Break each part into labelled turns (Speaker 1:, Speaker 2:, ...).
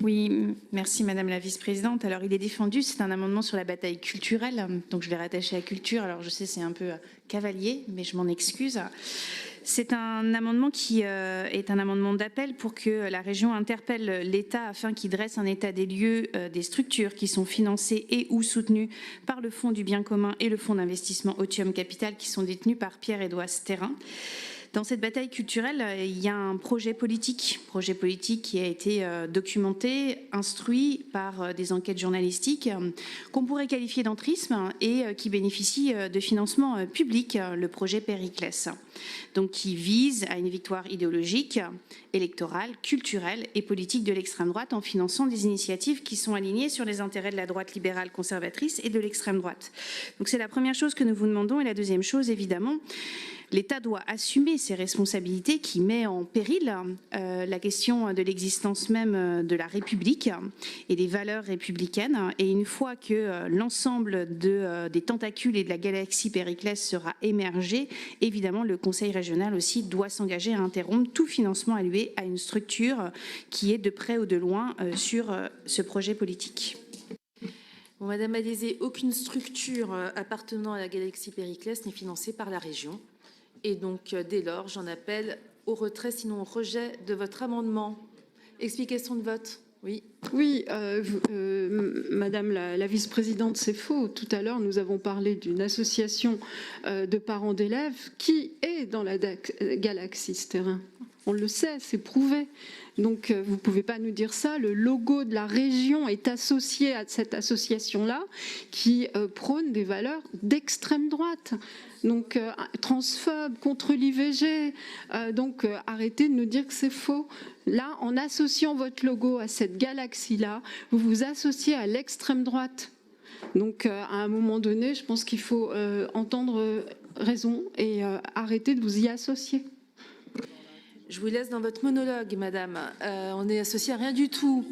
Speaker 1: Oui, merci Madame la Vice-Présidente. Alors il est défendu, c'est un amendement sur la bataille culturelle, donc je l'ai rattaché à culture. Alors je sais c'est un peu cavalier, mais je m'en excuse. C'est un amendement qui est un amendement d'appel pour que la région interpelle l'État afin qu'il dresse un état des lieux des structures qui sont financées et ou soutenues par le Fonds du bien commun et le Fonds d'investissement Otium Capital qui sont détenus par Pierre-Édouard Thérin. Dans cette bataille culturelle, il y a un projet politique qui a été documenté, instruit par des enquêtes journalistiques qu'on pourrait qualifier d'entrisme et qui bénéficie de financement public, le projet Périclès. Donc qui vise à une victoire idéologique, électorale, culturelle et politique de l'extrême droite en finançant des initiatives qui sont alignées sur les intérêts de la droite libérale conservatrice et de l'extrême droite. Donc c'est la première chose que nous vous demandons. Et la deuxième chose, évidemment, l'État doit assumer ses responsabilités qui met en péril la question de l'existence même de la République et des valeurs républicaines. Et une fois que l'ensemble des tentacules et de la galaxie Périclès sera émergé, évidemment, le Conseil régional aussi doit s'engager à interrompre tout financement alloué à une structure qui est de près ou de loin sur ce projet politique.
Speaker 2: Bon, Madame Alézé, aucune structure appartenant à la galaxie Périclès n'est financée par la région. Et donc, dès lors, j'en appelle au retrait, sinon au rejet de votre amendement. Explication de vote. Oui.
Speaker 3: Oui, Madame la vice-présidente, c'est faux. Tout à l'heure, nous avons parlé d'une association de parents d'élèves qui est dans la galaxie Thérin. On le sait, c'est prouvé. Donc, vous ne pouvez pas nous dire ça. Le logo de la région est associé à cette association-là qui prône des valeurs d'extrême droite. Donc, transphobe, contre l'IVG. Donc, arrêtez de nous dire que c'est faux. Là, en associant votre logo à cette galaxie-là, vous vous associez à l'extrême droite. Donc, à un moment donné, je pense qu'il faut entendre raison et arrêter de vous y associer.
Speaker 2: Je vous laisse dans votre monologue, Madame. On n'est associé à rien du tout.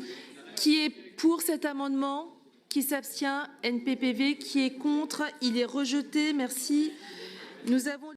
Speaker 2: Qui est pour cet amendement? Qui s'abstient? NPPV. Qui est contre? Il est rejeté. Merci. Nous avons